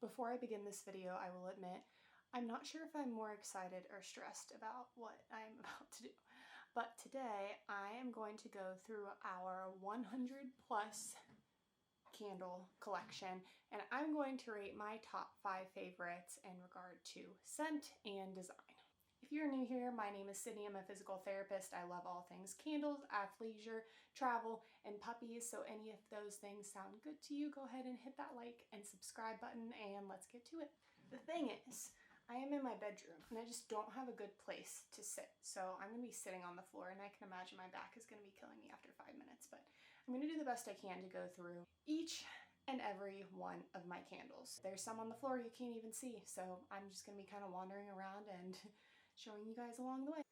Before I begin this video, I will admit, I'm not sure if I'm more excited or stressed about what I'm about to do. But today, I am going to go through our 100 plus candle collection, and I'm going to rate my top 5 favorites in regard to scent and design. If you're new here, my name is Sydney. I'm a physical therapist. I love all things candles, athleisure, travel, and puppies. So any of those things sound good to you, go ahead and hit that like and subscribe button and let's get to it. The thing is, I am in my bedroom and I just don't have a good place to sit. So I'm gonna be sitting on the floor, and I can imagine my back is gonna be killing me after 5 minutes, but I'm gonna do the best I can to go through each and every one of my candles. There's some on the floor you can't even see, so I'm just gonna be kind of wandering around and showing you guys along the way.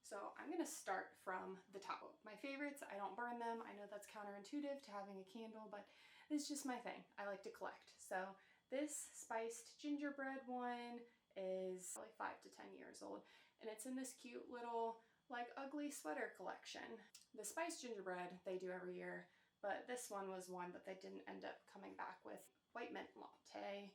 So I'm gonna start from the top. My favorites, I don't burn them. I know that's counterintuitive to having a candle, but it's just my thing. I like to collect. So this spiced gingerbread one is probably 5 to 10 years old, and it's in this cute little like ugly sweater collection. The spiced gingerbread they do every year, but this one was one that they didn't end up coming back with. White mint latte.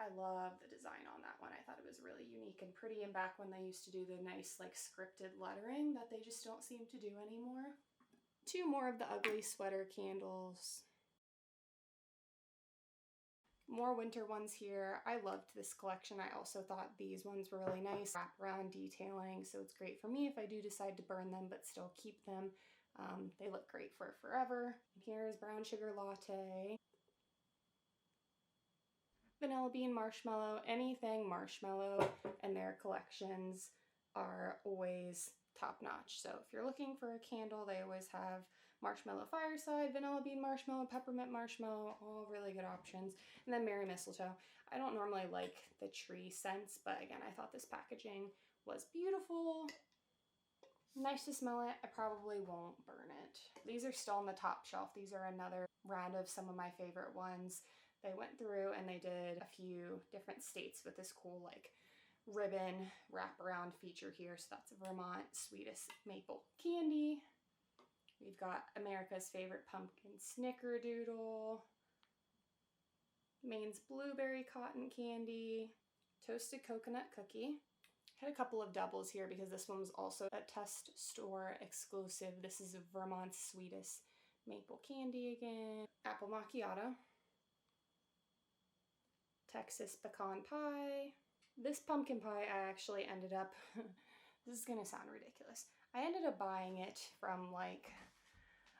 I love the design on that one. I thought it was really unique and pretty, and back when they used to do the nice like scripted lettering that they just don't seem to do anymore. 2 more of the ugly sweater candles. More winter ones here. I loved this collection. I also thought these ones were really nice. Wraparound detailing, so it's great for me if I do decide to burn them but still keep them. They look great for forever. And here is brown sugar latte. Vanilla bean marshmallow, anything marshmallow, and their collections are always top notch. So if you're looking for a candle, they always have marshmallow fireside, vanilla bean marshmallow, peppermint marshmallow, all really good options. And then Merry Mistletoe. I don't normally like the tree scents, but again, I thought this packaging was beautiful. Nice to smell it. I probably won't burn it. These are still on the top shelf. These are another round of some of my favorite ones. They went through and they did a few different states with this cool like ribbon wraparound feature here. So that's a Vermont sweetest maple candy. We've got America's favorite pumpkin snickerdoodle, Maine's blueberry cotton candy, toasted coconut cookie. Had a couple of doubles here because this one was also a test store exclusive. This is Vermont's sweetest maple candy again. Apple macchiato. Texas pecan pie. This pumpkin pie I actually ended up, this is gonna sound ridiculous. I ended up buying it from like,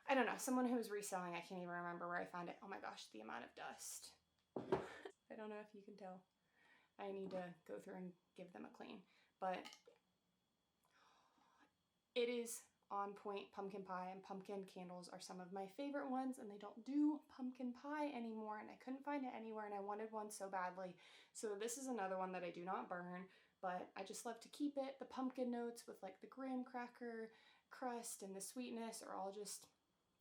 I don't know, someone who was reselling. I can't even remember where I found it. Oh my gosh, the amount of dust. I don't know if you can tell. I need to go through and give them a clean, but it is on point pumpkin pie, and pumpkin candles are some of my favorite ones, and they don't do pumpkin pie anymore, and I couldn't find it anywhere, and I wanted one so badly. So this is another one that I do not burn, but I just love to keep it. The pumpkin notes with like the graham cracker crust and the sweetness are all just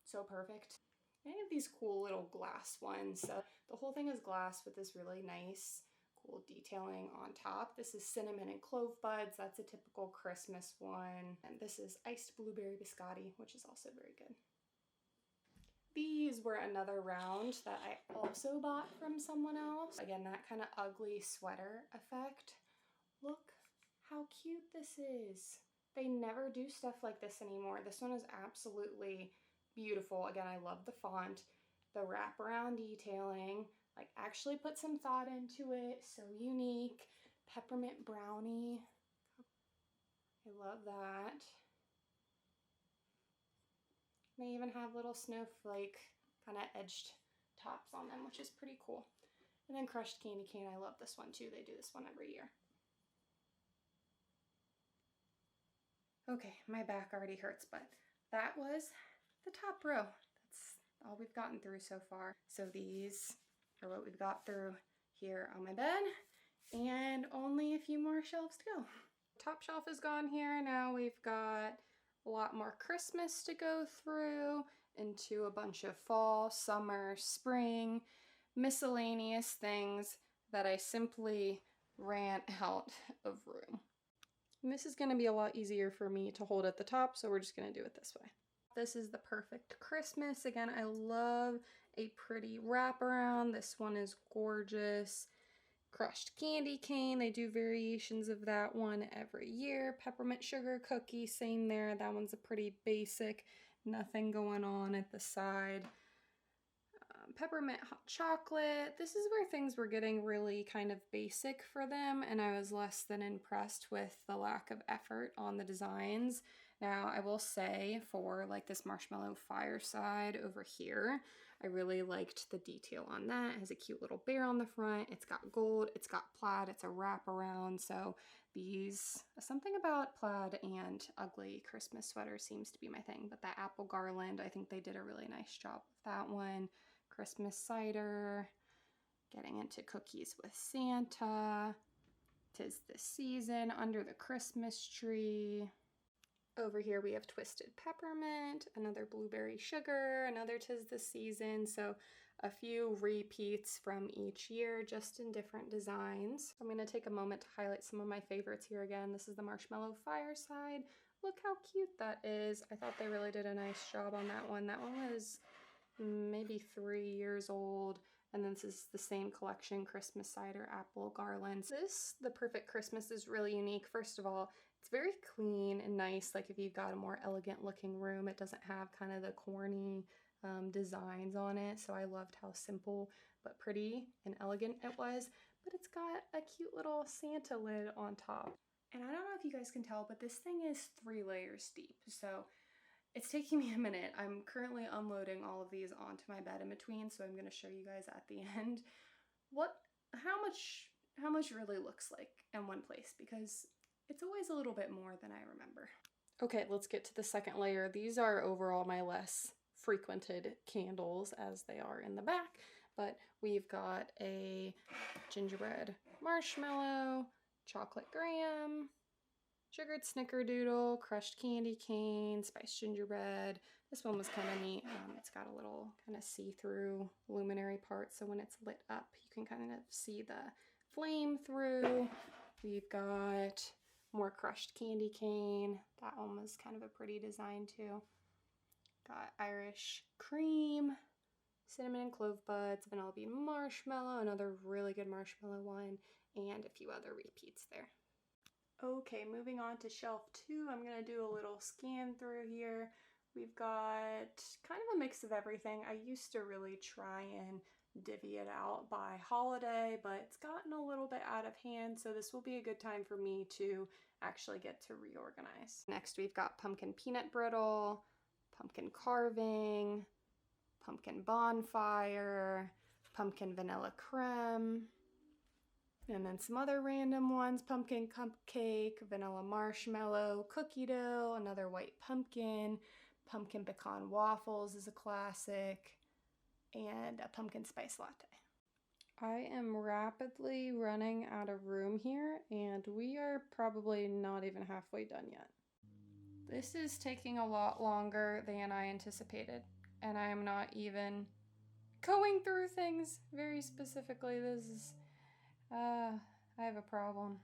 so perfect. Any of these cool little glass ones. So the whole thing is glass with this really nice cool detailing on top. This is cinnamon and clove buds. That's a typical Christmas one. And this is iced blueberry biscotti, which is also very good. These were another round that I also bought from someone else. Again, that kind of ugly sweater effect. Look how cute this is. They never do stuff like this anymore. This one is absolutely beautiful. Again, I love the font, the wraparound detailing. Like actually put some thought into it. So unique. Peppermint brownie. I love that. They even have little snowflake kind of edged tops on them, which is pretty cool. And then crushed candy cane. I love this one too. They do this one every year. Okay, my back already hurts, but that was the top row. That's all we've gotten through so far. So these are what we've got through here on my bed, and only a few more shelves to go. Top shelf is gone here. Now we've got a lot more Christmas to go through, into a bunch of fall, summer, spring, miscellaneous things that I simply ran out of room. And this is going to be a lot easier for me to hold at the top, so we're just going to do it this way. This is the perfect Christmas. Again, I love a pretty wraparound. This one is gorgeous. Crushed candy cane, they do variations of that one every year. Peppermint sugar cookie, same there. That one's a pretty basic, nothing going on at the side. Peppermint hot chocolate. This is where things were getting really kind of basic for them, and I was less than impressed with the lack of effort on the designs. Now, I will say for like this marshmallow fireside over here, I really liked the detail on that. It has a cute little bear on the front. It's got gold, it's got plaid, it's a wraparound. So these, something about plaid and ugly Christmas sweaters seems to be my thing. But that apple garland, I think they did a really nice job with that one. Christmas cider, getting into cookies with Santa. 'Tis the season, under the Christmas tree. Over here we have twisted peppermint, another blueberry sugar, another 'tis the season. So a few repeats from each year, just in different designs. I'm gonna take a moment to highlight some of my favorites here again. This is the marshmallow fireside. Look how cute that is. I thought they really did a nice job on that one. That one was maybe 3 years old. And then this is the same collection, Christmas cider apple garlands. This, the Perfect Christmas, is really unique. First of all, it's very clean and nice. Like if you've got a more elegant looking room, it doesn't have kind of the corny designs on it. So I loved how simple but pretty and elegant it was. But it's got a cute little Santa lid on top. And I don't know if you guys can tell, but this thing is 3 layers deep. So it's taking me a minute. I'm currently unloading all of these onto my bed in between, so I'm going to show you guys at the end how much really looks like in one place, because it's always a little bit more than I remember. Okay, let's get to the second layer. These are overall my less frequented candles, as they are in the back, but we've got a gingerbread marshmallow, chocolate graham, sugared snickerdoodle, crushed candy cane, spiced gingerbread. This one was kind of neat. It's got a little kind of see-through luminary part, so when it's lit up, you can kind of see the flame through. We've got more crushed candy cane. That one was kind of a pretty design too. Got Irish cream, cinnamon and clove buds, vanilla bean marshmallow, another really good marshmallow one, and a few other repeats there. Okay, moving on to shelf 2, I'm going to do a little scan through here. We've got kind of a mix of everything. I used to really try and divvy it out by holiday, but it's gotten a little bit out of hand, so this will be a good time for me to actually get to reorganize. Next, we've got pumpkin peanut brittle, pumpkin carving, pumpkin bonfire, pumpkin vanilla creme, and then some other random ones: pumpkin cupcake, vanilla marshmallow, cookie dough, another white pumpkin, pumpkin pecan waffles is a classic, and a pumpkin spice latte. I am rapidly running out of room here, and we are probably not even halfway done yet. This is taking a lot longer than I anticipated, and I am not even going through things very specifically. This is I have a problem.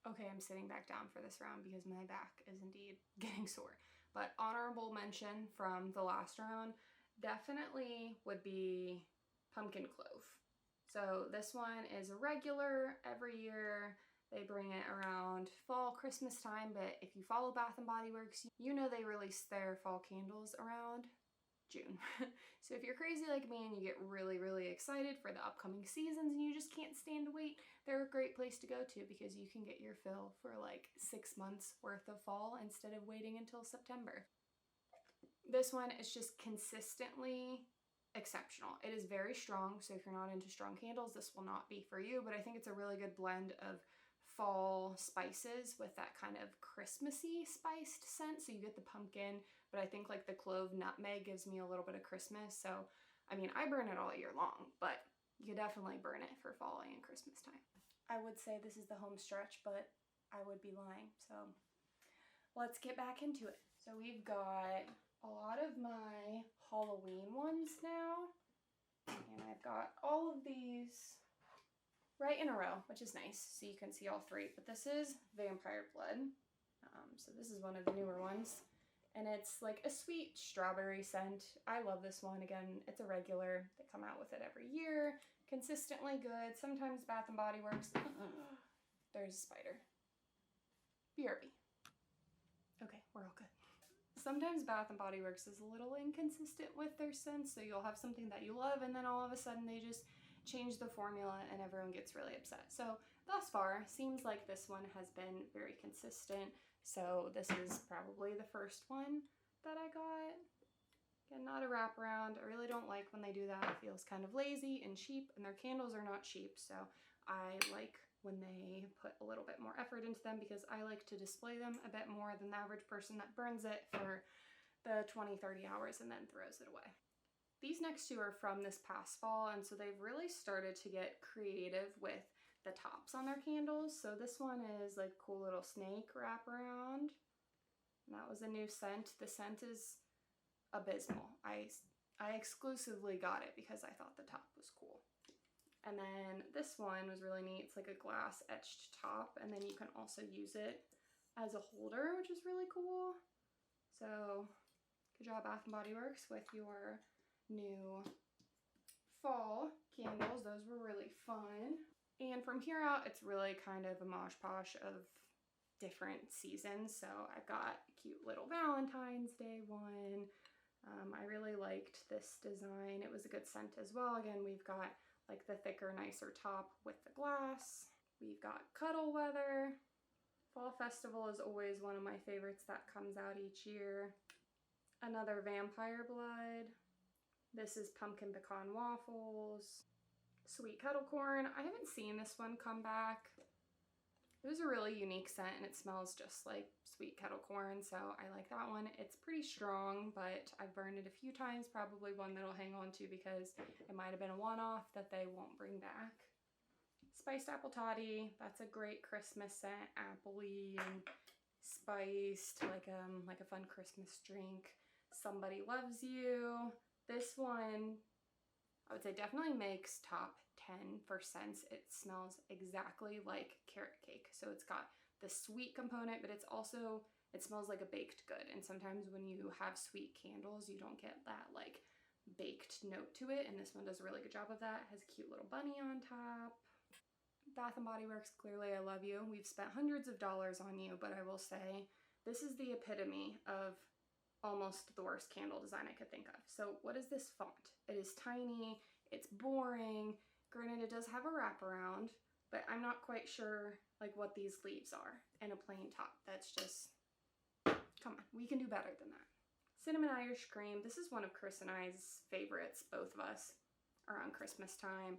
Okay, I'm sitting back down for this round because my back is indeed getting sore. But honorable mention from the last round definitely would be pumpkin clove. So this one is a regular every year. They bring it around fall, Christmas time, but if you follow Bath & Body Works, you know they release their fall candles around June. So if you're crazy like me and you get really, really excited for the upcoming seasons and you just can't stand to wait, they're a great place to go to because you can get your fill for like 6 months worth of fall instead of waiting until September. This one is just consistently exceptional. It is very strong, so if you're not into strong candles, this will not be for you, but I think it's a really good blend of fall spices with that kind of Christmassy spiced scent. So you get the pumpkin, but I think like the clove nutmeg gives me a little bit of Christmas. So, I mean, I burn it all year long, but you definitely burn it for fall and Christmas time. I would say this is the home stretch, but I would be lying. So let's get back into it. So we've got a lot of my Halloween ones now, and I've got all of these right in a row, which is nice, so you can see all 3. But this is Vampire Blood. So this is one of the newer ones. and it's like a sweet strawberry scent. I love this one. Again, it's a regular. They come out with it every year. Consistently good. Sometimes Bath & Body Works. There's a spider. BRB. Okay, we're all good. Sometimes Bath & Body Works is a little inconsistent with their scents, so you'll have something that you love and then all of a sudden they just change the formula and everyone gets really upset. So thus far, seems like this one has been very consistent. So this is probably the first one that I got. Again, not a wraparound. I really don't like when they do that. It feels kind of lazy and cheap, and their candles are not cheap, so I like when they put a little bit more effort into them because I like to display them a bit more than the average person that burns it for the 20-30 hours and then throws it away. These next two are from this past fall, and so they've really started to get creative with the tops on their candles. So this one is like cool little snake wraparound. And that was a new scent. The scent is abysmal. I exclusively got it because I thought the top was cool. And then this one was really neat. It's like a glass etched top, and then you can also use it as a holder, which is really cool. So good job, Bath & Body Works, with your new fall candles. Those were really fun. And from here out, it's really kind of a mosh posh of different seasons. So I've got a cute little Valentine's Day one. I really liked this design. It was a good scent as well. Again, we've got like the thicker, nicer top with the glass. We've got Cuddle Weather. Fall Festival is always one of my favorites that comes out each year. Another Vampire Blood. This is Pumpkin Pecan Waffles. Sweet Kettle Corn. I haven't seen this one come back. It was a really unique scent and it smells just like sweet kettle corn, so I like that one. It's pretty strong, but I've burned it a few times, probably one that'll hang on to because it might have been a one-off that they won't bring back. Spiced Apple Toddy, that's a great Christmas scent, appley and spiced, like a fun Christmas drink. Somebody Loves You. This one, I would say definitely makes top 10 for scents. It smells exactly like carrot cake. So it's got the sweet component, but it smells like a baked good. And sometimes when you have sweet candles, you don't get that like baked note to it. And this one does a really good job of that. It has a cute little bunny on top. Bath & Body Works, clearly I love you. We've spent hundreds of dollars on you, but I will say this is the epitome of almost the worst candle design I could think of. So what is this font? It is tiny, it's boring. Granted, it does have a wraparound, but I'm not quite sure like what these leaves are and a plain top. That's just, come on, we can do better than that. Cinnamon Irish Cream. This is one of Chris and I's favorites, both of us, around Christmas time.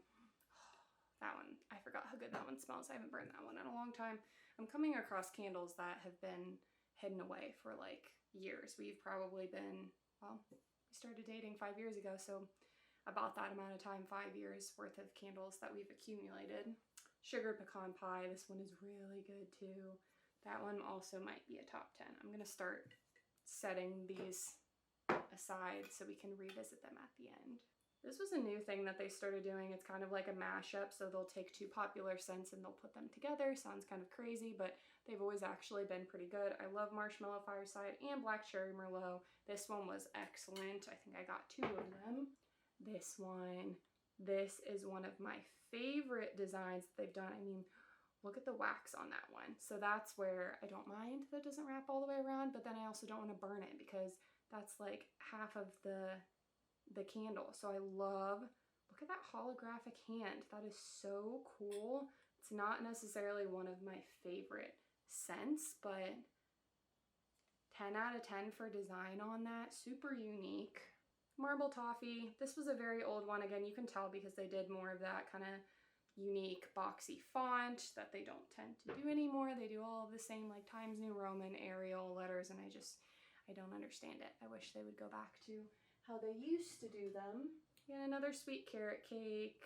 That one, I forgot how good that one smells. I haven't burned that one in a long time. I'm coming across candles that have been hidden away for like years. We've probably been, well, we started dating 5 years ago, so about that amount of time, 5 years worth of candles that we've accumulated. Sugar Pecan Pie, this one is really good too. That one also might be a top 10. I'm gonna start setting these aside so we can revisit them at the end. This was a new thing that they started doing. It's kind of like a mashup, so they'll take two popular scents and they'll put them together. Sounds kind of crazy, but they've always actually been pretty good. I love Marshmallow Fireside and Black Cherry Merlot. This one was excellent. I think I got 2 of them. This one, this is one of my favorite designs that they've done. I mean, look at the wax on that one. So that's where I don't mind that it doesn't wrap all the way around, but then I also don't want to burn it because that's like half of the candle. So I love, look at that holographic hand. That is so cool. It's not necessarily one of my favorite scents, but 10 out of 10 for design on that. Super unique. Marble Toffee. This was a very old one. Again, you can tell because they did more of that kind of unique boxy font that they don't tend to do anymore. They do all of the same like Times New Roman Arial letters, and I don't understand it. I wish they would go back to how they used to do them. And another sweet carrot cake.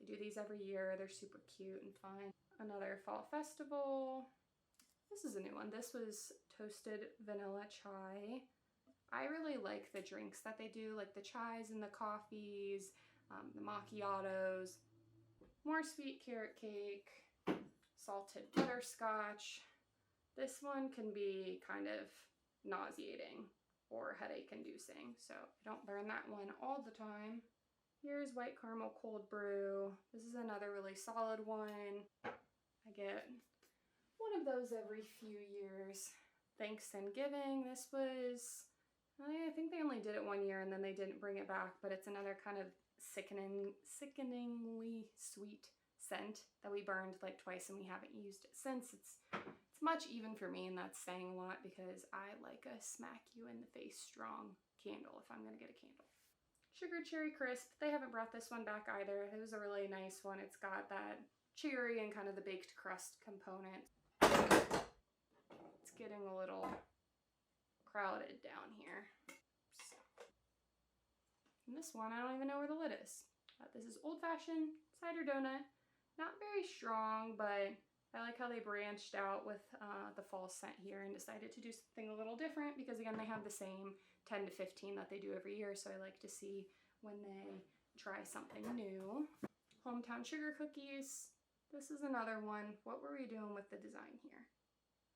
They do these every year. They're super cute and fun. Another Fall Festival. This is a new one. This was Toasted Vanilla Chai. I really like the drinks that they do, like the chais and the coffees, the macchiatos. More sweet carrot cake, salted butterscotch. This one can be kind of nauseating or headache inducing, so I don't burn that one all the time. Here's white caramel cold brew. This is another really solid one. I get one of those every few years. Thanksgiving, this was, I think they only did it 1 year and then they didn't bring it back, but it's another kind of sickeningly sweet scent that we burned like twice and we haven't used it since. It's much even for me, and that's saying a lot because I like a smack you in the face strong candle if I'm gonna get a candle. Sugar Cherry Crisp, they haven't brought this one back either. It was a really nice one. It's got that cherry and kind of the baked crust component. It's getting a little crowded down here. And this one, I don't even know where the lid is. This is Old Fashioned Cider Donut. Not very strong, but I like how they branched out with the fall scent here and decided to do something a little different because, again, they have the same 10 to 15 that they do every year, so I like to see when they try something new. Hometown Sugar Cookies. This is another one. What were we doing with the design here?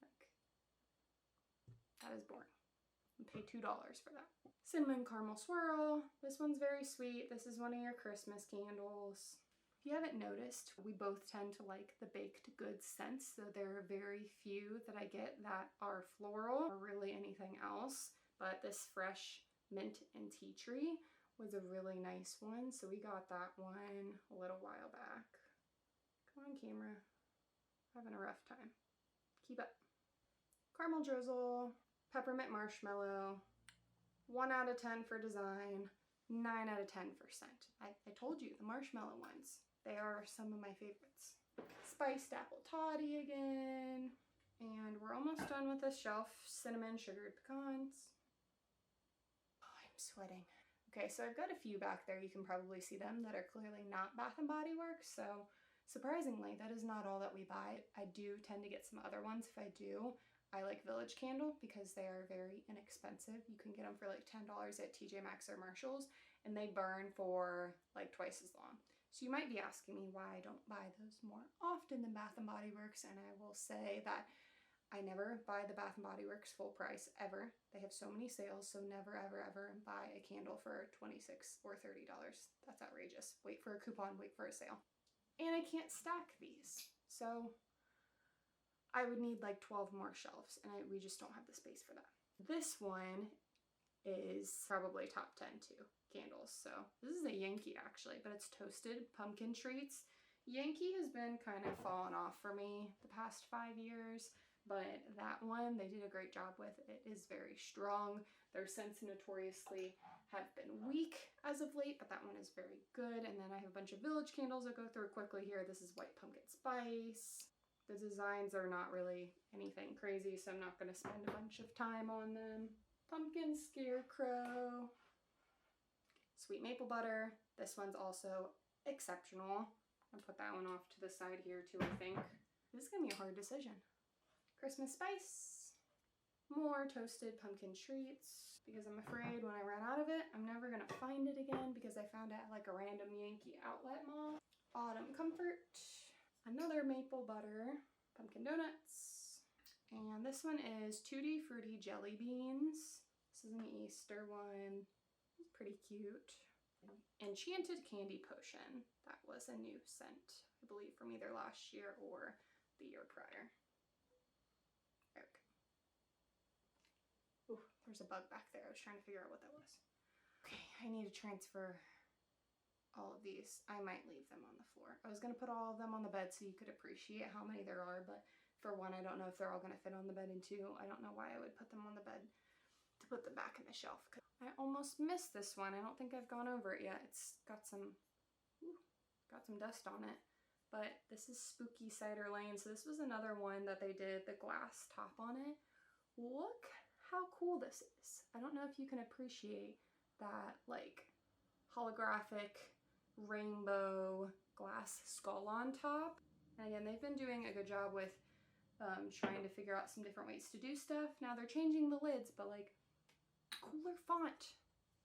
Like, that is boring. I paid $2 for that. Cinnamon Caramel Swirl. This one's very sweet. This is one of your Christmas candles. If you haven't noticed, we both tend to like the baked goods scents, so there are very few that I get that are floral or really anything else, but this fresh mint and tea tree was a really nice one, so we got that one a little while back. Come on, camera. Having a rough time. Keep up. Caramel Drizzle, Peppermint Marshmallow, 1 out of 10 for design, 9 out of 10 for scent. I told you, the marshmallow ones. They are some of my favorites. Spiced Apple Toddy again. And we're almost done with this shelf. Cinnamon Sugared Pecans. Oh, I'm sweating. Okay, so I've got a few back there. You can probably see them that are clearly not Bath & Body Works. So surprisingly, that is not all that we buy. I do tend to get some other ones if I do. I like Village Candle because they are very inexpensive. You can get them for like $10 at TJ Maxx or Marshall's, and they burn for like twice as long. So you might be asking me why I don't buy those more often than Bath & Body Works, and I will say that I never buy the Bath & Body Works full price, ever. They have so many sales, so never, ever, ever buy a candle for $26 or $30. That's outrageous. Wait for a coupon, wait for a sale. And I can't stack these, so I would need like 12 more shelves, and we just don't have the space for that. This one is probably top 10 too. Candles. So this is a Yankee actually, but it's Toasted Pumpkin Treats. Yankee has been kind of falling off for me the past 5 years, but that one they did a great job with. It is very strong. Their scents notoriously have been weak as of late, but that one is very good. And then I have a bunch of Village candles I'll go through quickly here. This is White Pumpkin Spice. The designs are not really anything crazy, so I'm not going to spend a bunch of time on them. Pumpkin Scarecrow. Sweet Maple Butter. This one's also exceptional. I'll put that one off to the side here too, I think. This is going to be a hard decision. Christmas Spice. More Toasted Pumpkin Treats, because I'm afraid when I run out of it, I'm never going to find it again because I found it at like a random Yankee outlet mall. Autumn Comfort. Another Maple Butter. Pumpkin Donuts. And this one is Tutti Frutti Jelly Beans. This is an Easter one. It's pretty cute. Enchanted Candy Potion. That was a new scent, I believe, from either last year or the year prior. There we go. Ooh, there's a bug back there. I was trying to figure out what that was. Okay, I need to transfer all of these. I might leave them on the floor. I was going to put all of them on the bed so you could appreciate how many there are, but for one, I don't know if they're all going to fit on the bed, and two, I don't know why I would put them on the bed to put them back in the shelf. I almost missed this one. I don't think I've gone over it yet. It's got some dust on it, but this is Spooky Cider Lane. So this was another one that they did the glass top on it. Look how cool this is. I don't know if you can appreciate that like holographic rainbow glass skull on top. And again, they've been doing a good job with trying to figure out some different ways to do stuff. Now they're changing the lids, but like cooler font.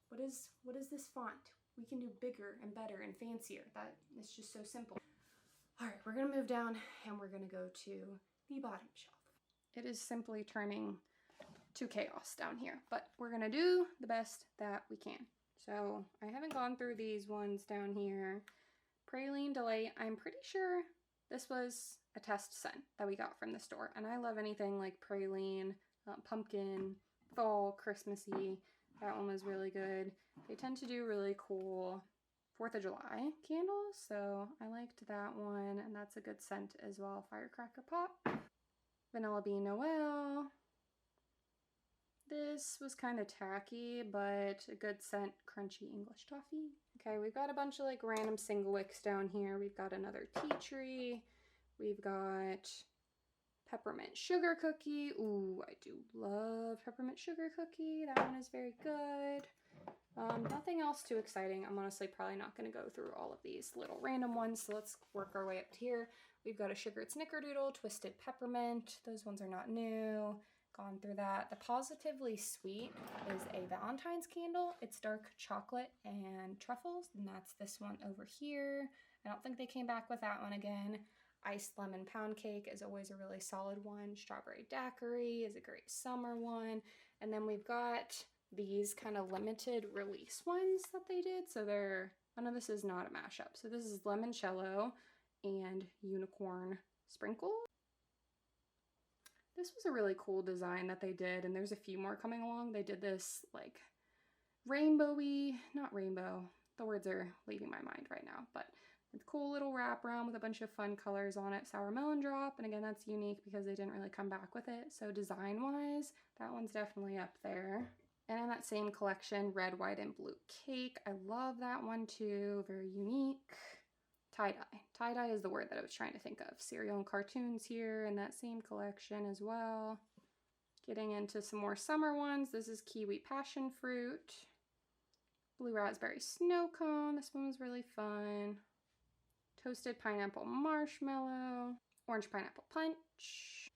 What is this font? We can do bigger and better and fancier. That is just so simple. All right, we're gonna move down and we're gonna go to the bottom shelf. It is simply turning to chaos down here, but we're gonna do the best that we can. So I haven't gone through these ones down here. Praline Delight, I'm pretty sure this was a test scent that we got from the store, and I love anything like praline, pumpkin, fall, Christmassy. That one was really good. They tend to do really cool 4th of July candles, so I liked that one, and that's a good scent as well. Firecracker Pop. Vanilla Bean Noel. This was kind of tacky, but a good scent. Crunchy English Toffee. Okay, we've got a bunch of like random single wicks down here. We've got another tea tree. We've got peppermint sugar cookie. Ooh, I do love peppermint sugar cookie. That one is very good. Nothing else too exciting. I'm honestly probably not going to go through all of these little random ones, so let's work our way up to here. We've got a sugared snickerdoodle, twisted peppermint. Those ones are not new. Gone through that. The Positively Sweet is a Valentine's candle. It's dark chocolate and truffles, and that's this one over here. I don't think they came back with that one again. Iced lemon pound cake is always a really solid one. Strawberry daiquiri is a great summer one. And then we've got these kind of limited release ones that they did. So I know this is not a mashup. So this is Limoncello and Unicorn Sprinkle. This was a really cool design that they did, and there's a few more coming along. They did this like rainbowy, not rainbow, the words are leaving my mind right now, but it's a cool little wraparound with a bunch of fun colors on it. Sour Melon Drop, and again, that's unique because they didn't really come back with it. So design-wise, that one's definitely up there. And in that same collection, Red, White, and Blue Cake. I love that one too, very unique. Tie-dye. Tie-dye is the word that I was trying to think of. Cereal and cartoons here in that same collection as well. Getting into some more summer ones. This is Kiwi Passion Fruit. Blue Raspberry Snow Cone. This one was really fun. Toasted Pineapple Marshmallow. Orange Pineapple Punch.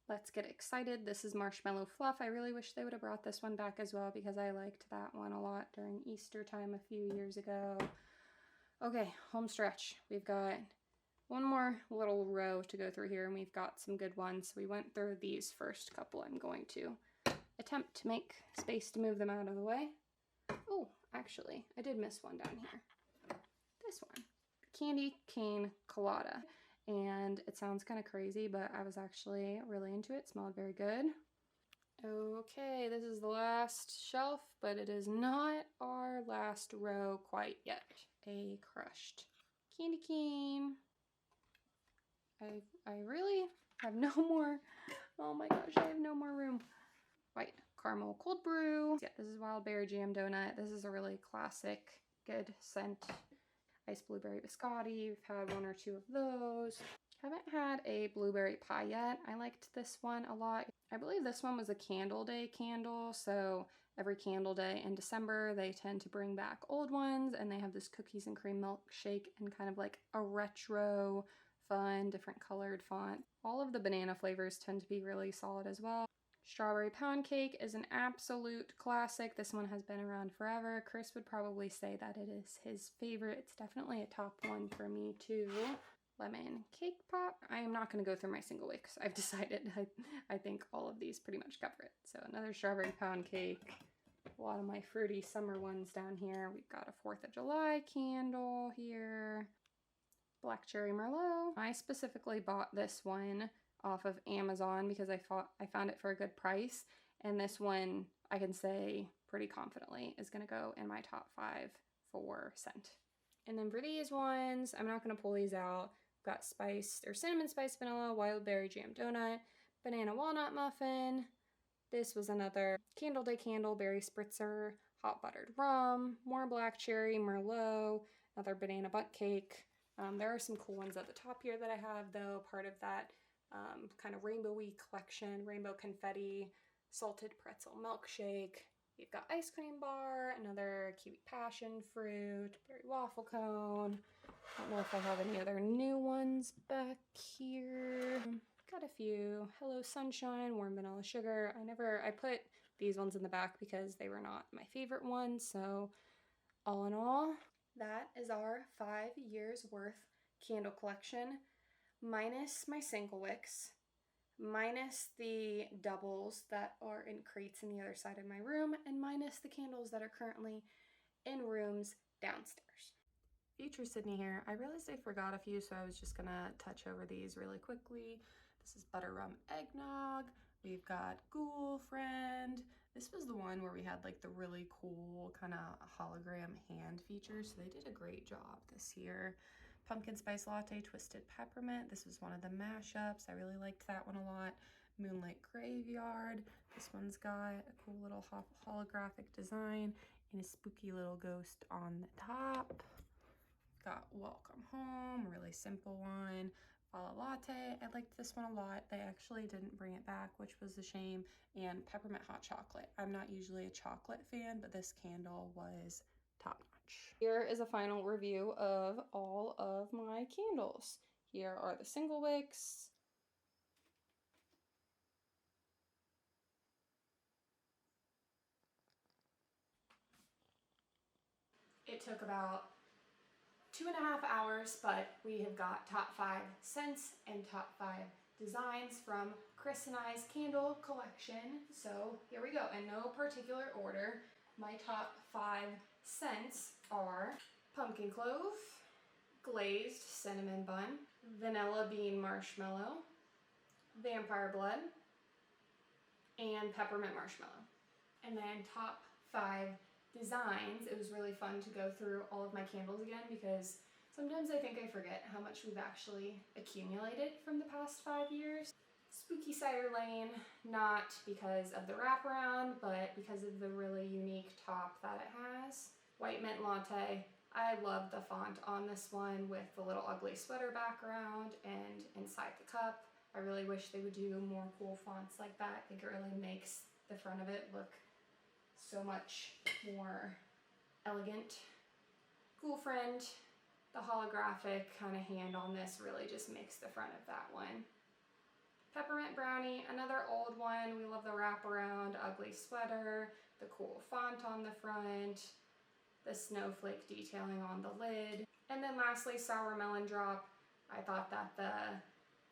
Let's Get Excited. This is Marshmallow Fluff. I really wish they would have brought this one back as well because I liked that one a lot during Easter time a few years ago. Okay, home stretch. We've got one more little row to go through here, and we've got some good ones. We went through these first couple. I'm going to attempt to make space to move them out of the way. Oh, actually, I did miss one down here. This one. Candy Cane Colada. And it sounds kind of crazy, but I was actually really into it. It smelled very good. Okay, this is the last shelf, but it is not our last row quite yet. A crushed candy cane. I really have no more. Oh my gosh, I have no more room. White caramel cold brew. Yeah, this is Wild Berry Jam Donut. This is a really classic, good scent. Ice blueberry biscotti. We've had one or two of those. Haven't had a blueberry pie yet. I liked this one a lot. I believe this one was a candle day candle, so every candle day in December they tend to bring back old ones, and they have this cookies and cream milkshake in kind of like a retro, fun, different colored font. All of the banana flavors tend to be really solid as well. Strawberry pound cake is an absolute classic. This one has been around forever. Chris would probably say that it is his favorite. It's definitely a top one for me too. Lemon cake pop. I am not going to go through my single wicks. I've decided I think all of these pretty much cover it. So another strawberry pound cake. A lot of my fruity summer ones down here. We've got a 4th of July candle here. Black Cherry Merlot. I specifically bought this one off of Amazon because I found it for a good price, and this one I can say pretty confidently is going to go in my top 5 for scent. And then for these ones, I'm not going to pull these out. We've got spiced or cinnamon spice vanilla, wild berry jam donut, banana walnut muffin. This was another candle day candle, berry spritzer, hot buttered rum, more black cherry merlot, another banana butt cake. There are some cool ones at the top here that I have though, part of that kind of rainbowy collection, rainbow confetti, salted pretzel milkshake. You've got ice cream bar, another kiwi passion fruit, berry waffle cone. I don't know if I have any other new ones back here. Got a few. Hello Sunshine, warm vanilla sugar. I put these ones in the back because they were not my favorite ones. So all in all, that is our 5 years worth candle collection, minus my single wicks, minus the doubles that are in crates in the other side of my room, and minus the candles that are currently in rooms downstairs. Future Sydney here. I realized I forgot a few, so I was just gonna touch over these really quickly. This is Butter Rum Eggnog. We've got Ghoul Friend. This was the one where we had like the really cool kind of hologram hand feature, so they did a great job this year. Pumpkin Spice Latte Twisted Peppermint. This was one of the mashups. I really liked that one a lot. Moonlight Graveyard. This one's got a cool little holographic design and a spooky little ghost on the top. Got Welcome Home, really simple one. Fala Latte, I liked this one a lot. They actually didn't bring it back, which was a shame. And Peppermint Hot Chocolate. I'm not usually a chocolate fan, but this candle was top notch. Here is a final review of all of my candles. Here are the single wicks. It took about 2.5 hours, but we have got top 5 scents and top 5 designs from Chris and I's candle collection. So here we go, in no particular order. My top 5 scents are Pumpkin Clove, Glazed Cinnamon Bun, Vanilla Bean Marshmallow, Vampire Blood, and Peppermint Marshmallow. And then top 5 designs. It was really fun to go through all of my candles again because sometimes I think I forget how much we've actually accumulated from the past 5 years. Spooky Cider Lane, not because of the wraparound, but because of the really unique top that it has. White Mint Latte. I love the font on this one with the little ugly sweater background and inside the cup. I really wish they would do more cool fonts like that. I think it really makes the front of it look so much more elegant. Ghoul Friend, the holographic kind of hand on this really just makes the front of that one. Peppermint Brownie, another old one. We love the wraparound, ugly sweater, the cool font on the front, the snowflake detailing on the lid. And then lastly, Sour Melon Drop. I thought that the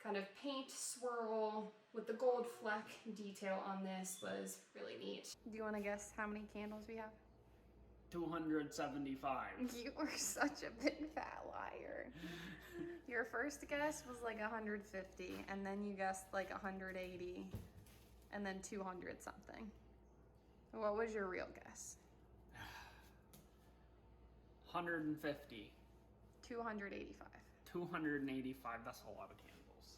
kind of paint swirl with the gold fleck detail on this was really neat. Do you want to guess how many candles we have? 275. You are such a big fat liar. Your first guess was like 150, and then you guessed like 180, and then 200 something. What was your real guess? 150. 285. 285, that's a lot of candles.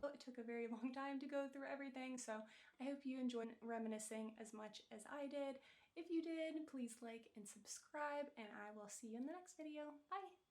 It took a very long time to go through everything, so I hope you enjoyed reminiscing as much as I did. If you did, please like and subscribe, and I will see you in the next video. Bye!